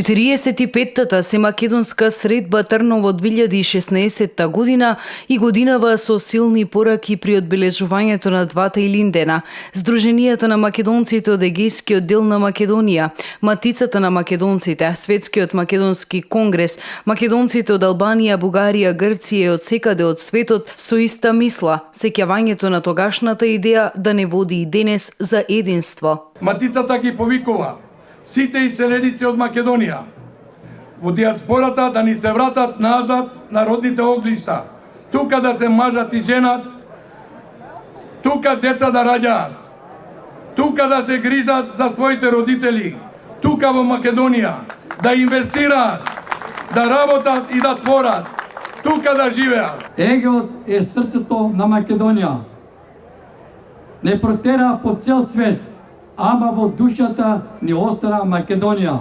45-та семакедонска средба Трново 2016 година и годинава со силни пораки при одбележувањето на двата Илиндена. Сдруженијата на македонците од Егејскиот дел на Македонија, Матицата на македонците, Светскиот македонски конгрес, македонците од Албанија, Бугарија, Грција и од секаде од светот со иста мисла, сеќавањето на тогашната идеја да не води и денес за единство. Матицата ги повикува сите иселеници од Македонија во диаспората да ни се вратат назад на родните оглишта, тука да се мажат и женат, тука деца да раѓаат, тука да се грижат за своите родители, тука во Македонија, да инвестираат, да работат и да творат, тука да живеат. Егеот е срцето на Македонија. Не протера по цел свет, ама во душата ни остана Македонија.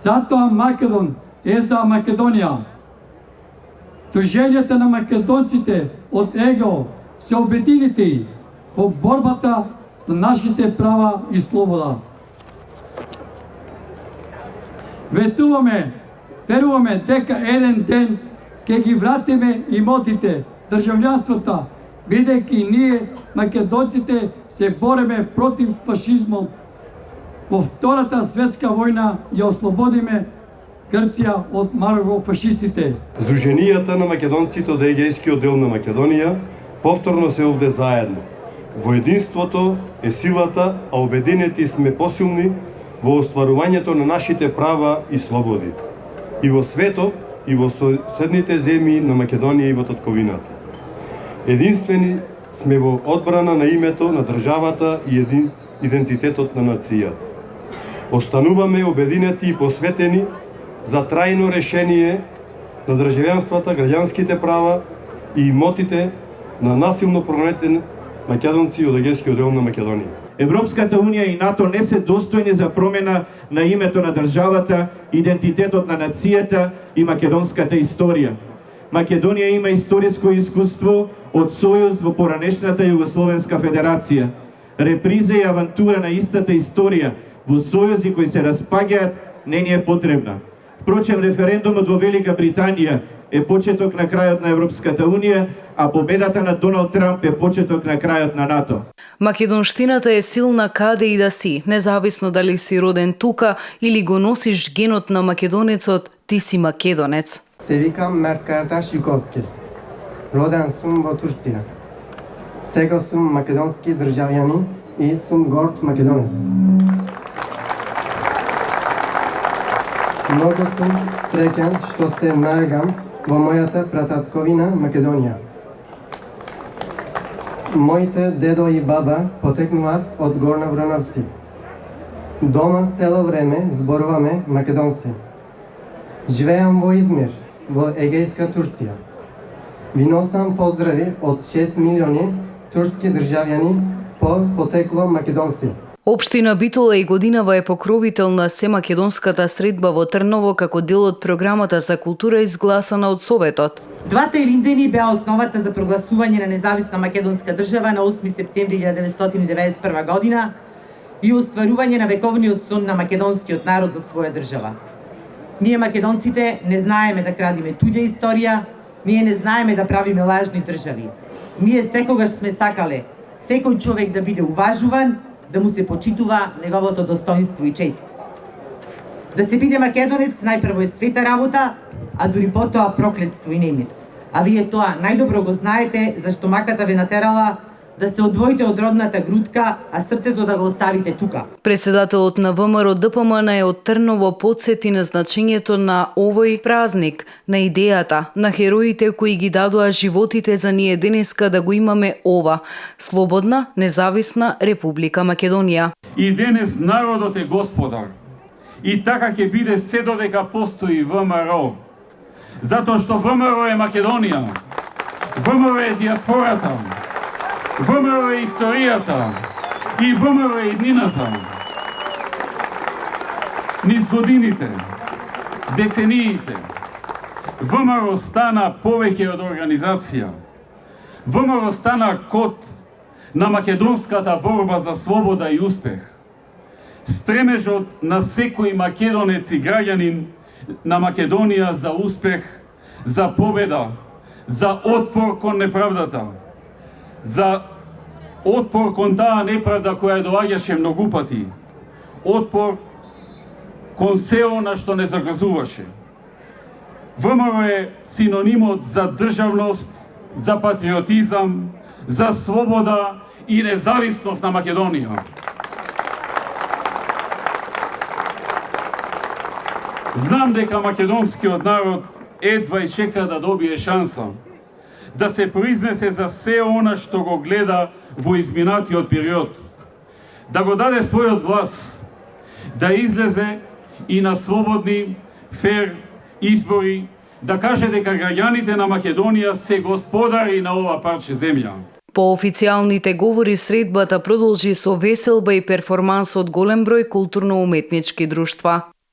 Затоа Македон е за Македонија. Тужењата на македонците од Егео се обединети во борбата на нашите права и слобода. Веруваме дека еден ден ќе ги вратиме имотите, државјанството, бидејќи ние, македонците, се бореме против фашизмот. Во Втората светска војна ја ослободиме Грција од марокофашистите. Сдруженијата на македонците од Егејскиот дел на Македонија повторно се овде заедно. Во единството е силата, а обединети сме посилни во остварувањето на нашите права и слободи. И во светот, и во соседните земји на Македонија и во татковината. Единствени сме во одбрана на името на државата и идентитетот на нацијата. Остануваме обединети и посветени за трајно решение на државјанствата, граѓанските права и имотите на насилно прогонетени македонци од Егејскиот дел на Македонија. Европската унија и НАТО не се достојни за промена на името на државата, идентитетот на нацијата и македонската историја. Македонија има историско искуство од сојуз во поранешната Југословенска федерација. Реприза и авантура на истата историја во сојузи кои се распаѓаат не ни е потребна. Впрочем, референдумот во Велика Британија е почеток на крајот на Европската унија, а победата на Доналд Трамп е почеток на крајот на НАТО. Македонштината е силна каде и да си, независно дали си роден тука или го носиш генот на македонецот, ти си македонец. Се викам Мерт Карташ Јуковски. Роден сум во Турција. Сега сум македонски државјанин и сум горд македонец. Многу сум среќен што се најгам во мојата прататковина Македонија. Моите дедо и баба потекнуваат од Горна Врановци. Дома цело време зборуваме македонски. Живеам во Измир, во Егејска Турција. Ви носам поздрави од 6 милиони турски државјани по потекло македонци. Општина Битола и годинава е покровител на семакедонската средба во Трново како дел од програмата за култура изгласана од Советот. Двата Илиндени беа основата за прогласување на независна македонска држава на 8 септември 1991 година и остварување на вековниот сон на македонскиот народ за своја држава. Ние македонците не знаеме да крадиме туѓа историја, ние не знаеме да правиме лажни држави. Ние секогаш сме сакале секој човек да биде уважуван, да му се почитува неговото достоинство и чест. Да се биде македонец најпрво е света работа, а дури потоа проклетство и немир. А вие тоа најдобро го знаете, зашто маката ве натерала да се одвоите од родната грудка, а срцето да го оставите тука. Председателот на ВМРО ДПМН е од Трново подсети на значењето на овој празник, на идејата, на хероите кои ги дадоа животите за ние денеска да го имаме ова, слободна, независна Република Македонија. И денес народот е господар. И така ќе биде се додека постои ВМРО. Затоа што ВМРО е Македонија, ВМРО е диаспората, ВМРО е историјата и ВМРО е иднината. Низ годините, децениите, ВМРО стана повеќе од организација. ВМРО стана код на македонската борба за слобода и успех. Стремежот на секој македонец и граѓанин на Македонија за успех, за победа, за отпор кон неправдата, за отпор кон таа неправда која доаѓаше многу пати, отпор кон се она што не загазуваше. ВМРО е синонимот за државност, за патриотизам, за слобода и независност на Македонија. Знам дека македонскиот народ едва и чека да добие шанса да се произнесе за се она што го гледа во изминатиот период, да го даде својот глас, да излезе и на слободни, фер избори, да каже дека граѓаните на Македонија се господари на ова парче земја. По официјалните говори, средбата продолжи со веселба и перформанс од голем број културно-уметнички друштва.